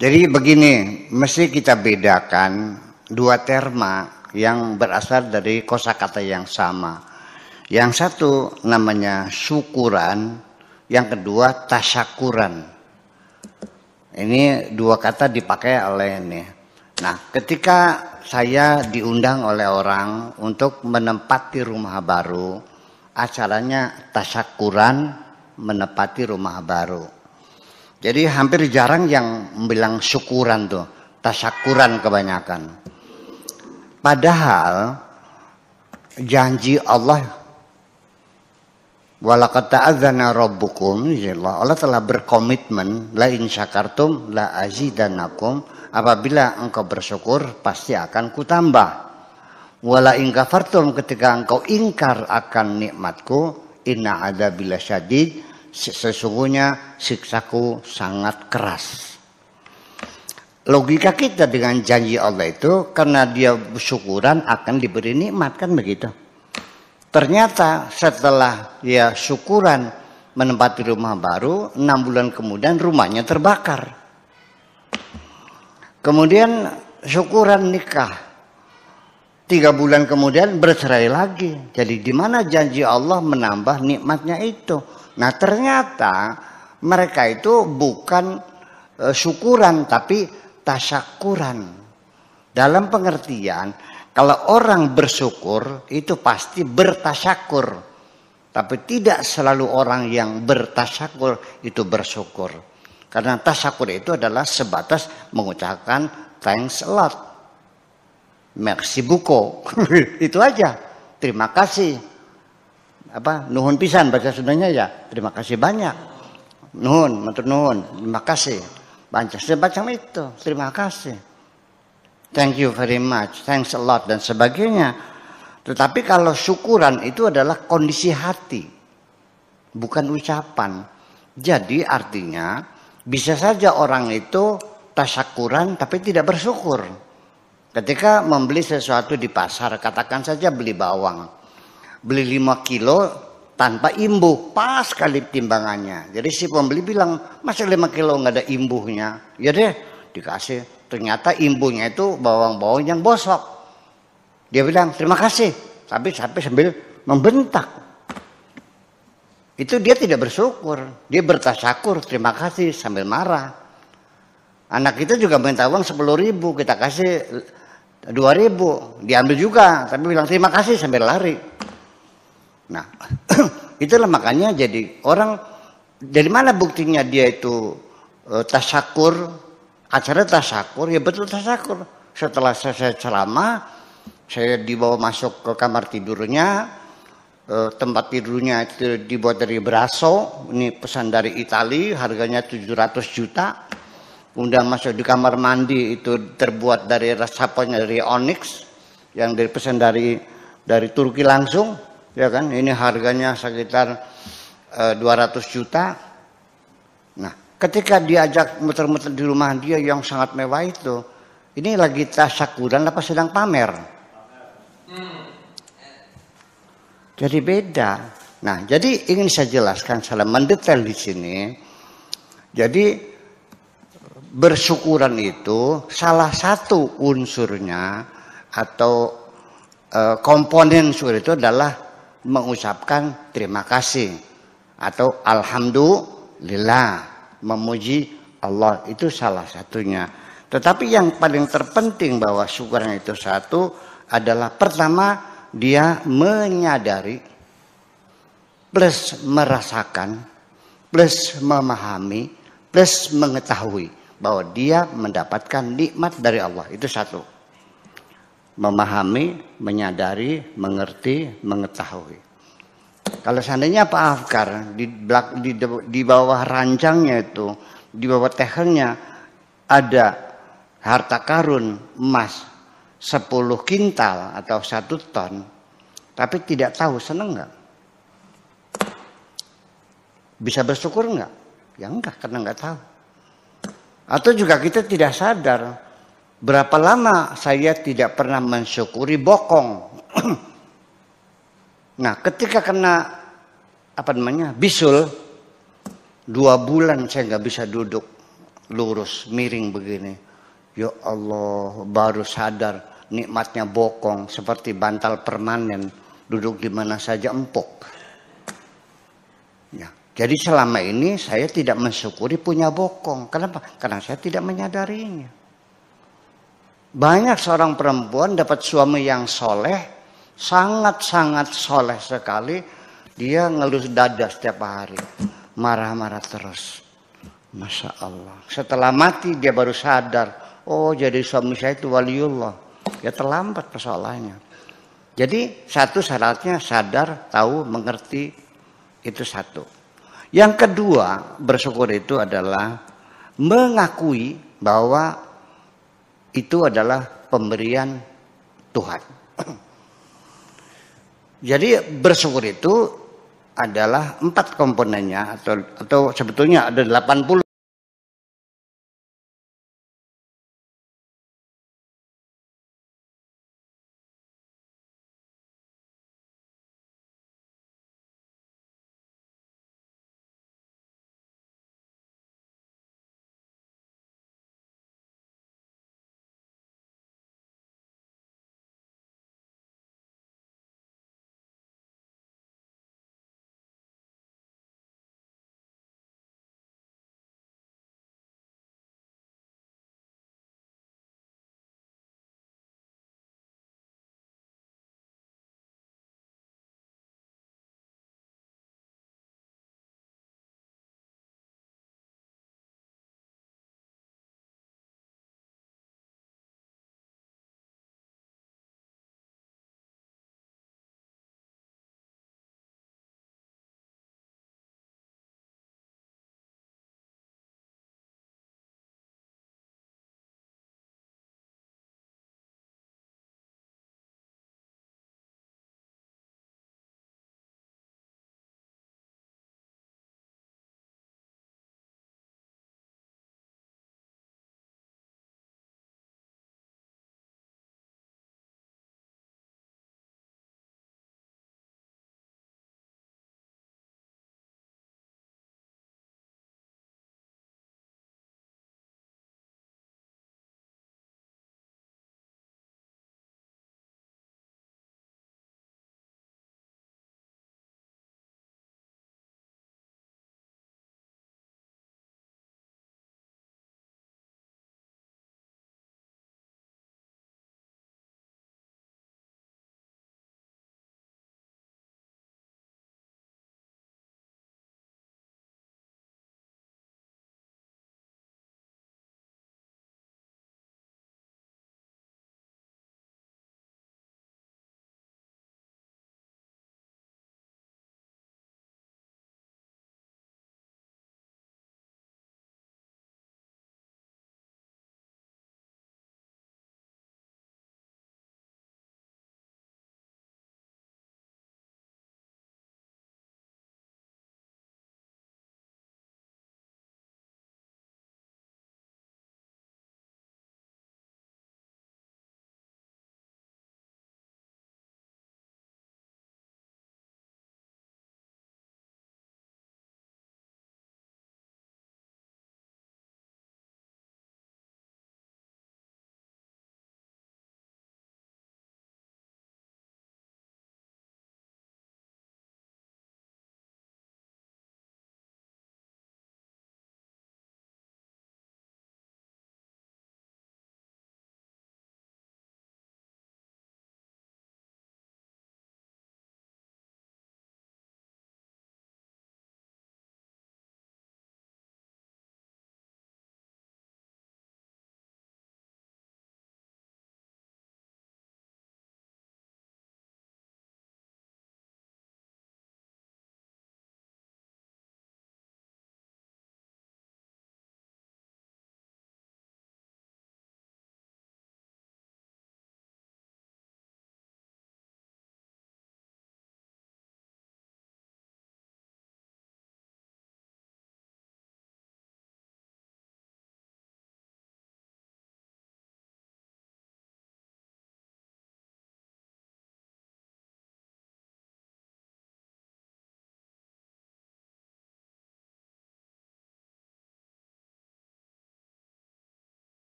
Jadi begini, mesti kita bedakan dua terma yang berasal dari kosakata yang sama. Yang satu namanya syukuran, yang kedua tasyakuran. Ini dua kata dipakai oleh ini. Nah, ketika saya diundang oleh orang untuk menempati rumah baru, acaranya tasyakuran menempati rumah baru. Jadi hampir jarang yang bilang syukuran tuh, tasyakuran kebanyakan. Padahal janji Allah, walaqad ta'adzana rabbukum, Allah telah berkomitmen, la in syakartum la azidannakum, apabila engkau bersyukur pasti akan kutambah. Wala in kafartum, ketika engkau ingkar akan nikmatku, inna adzabi lasyadid, sesungguhnya siksaku sangat keras. Logika kita dengan janji Allah itu, karena dia syukuran akan diberi nikmat, kan begitu. Ternyata setelah dia syukuran menempati rumah baru, 6 bulan kemudian rumahnya terbakar. Kemudian syukuran nikah, 3 bulan kemudian bercerai lagi. Jadi di mana janji Allah menambah nikmatnya itu? Nah, ternyata mereka itu bukan syukuran tapi tasyakuran. Dalam pengertian, kalau orang bersyukur itu pasti bertasyakur. Tapi tidak selalu orang yang bertasyakur itu bersyukur. Karena tasyakur itu adalah sebatas mengucapkan thanks a lot, merci beaucoup. Itu aja. Terima kasih. Nuhun pisan bahasa Sundanya ya, terima kasih banyak. Nuhun, matur nuhun, terima kasih. Macam itu, terima kasih. Thank you very much, thanks a lot dan sebagainya. Tetapi kalau syukuran itu adalah kondisi hati, bukan ucapan. Jadi artinya bisa saja orang itu tasyakuran tapi tidak bersyukur. Ketika membeli sesuatu di pasar, katakan saja beli bawang. Beli 5 kilo tanpa imbuh, pas kali timbangannya. Jadi si pembeli bilang, masa 5 kilo nggak ada imbuhnya? Ya deh, dikasih. Ternyata imbuhnya itu bawang-bawang yang bosok. Dia bilang, terima kasih. Tapi sambil membentak. Itu dia tidak bersyukur. Dia bertasyakur, terima kasih sambil marah. Anak kita juga minta uang 10.000, kita kasih 2.000. Diambil juga, tapi bilang terima kasih sambil lari. Nah, itulah makanya jadi orang, dari mana buktinya dia itu tasyakur, acara tasyakur, ya betul tasyakur. Setelah saya ceramah, saya dibawa masuk ke kamar tidurnya, tempat tidurnya itu dibuat dari braso, ini pesan dari Italia, harganya 700 juta. Kemudian masuk di kamar mandi itu terbuat dari sapunya dari onyx, yang dari pesan dari Turki langsung. Ya kan, ini harganya sekitar 200 juta. Nah, ketika diajak muter-muter di rumah dia yang sangat mewah itu, ini lagi tasyakuran apa sedang pamer? Jadi beda. Nah, jadi ingin saya jelaskan secara mendetail di sini. Jadi bersyukuran itu salah satu unsurnya atau komponen syukur itu adalah mengucapkan terima kasih atau alhamdulillah, memuji Allah, itu salah satunya. Tetapi yang paling terpenting bahwa syukuran itu satu adalah pertama dia menyadari plus merasakan plus memahami plus mengetahui bahwa dia mendapatkan nikmat dari Allah. Itu satu. Memahami, menyadari, mengerti, mengetahui. Kalau seandainya Pak Afkar di bawah ranjangnya itu, di bawah tehelnya ada harta karun emas 10 kintal atau 1 ton, tapi tidak tahu, seneng nggak? Bisa bersyukur nggak? Ya enggak, karena nggak tahu. Atau juga kita tidak sadar. Berapa lama saya tidak pernah mensyukuri bokong. Nah, ketika kena bisul, 2 bulan saya nggak bisa duduk. lurus, miring begini. Ya Allah, baru sadar nikmatnya bokong seperti bantal permanen, duduk di mana saja empuk. Ya, jadi selama ini saya tidak mensyukuri punya bokong. Kenapa? Karena saya tidak menyadarinya. Banyak seorang perempuan dapat suami yang soleh, sangat-sangat soleh sekali, dia ngelus dada setiap hari, marah-marah terus. Masya Allah. Setelah mati dia baru sadar, oh jadi suami saya itu waliullah. Ya terlambat persoalannya. Jadi satu syaratnya sadar, tahu, mengerti, itu satu. Yang kedua, bersyukur itu adalah mengakui bahwa itu adalah pemberian Tuhan. Jadi bersyukur itu adalah 4 komponennya atau sebetulnya ada 80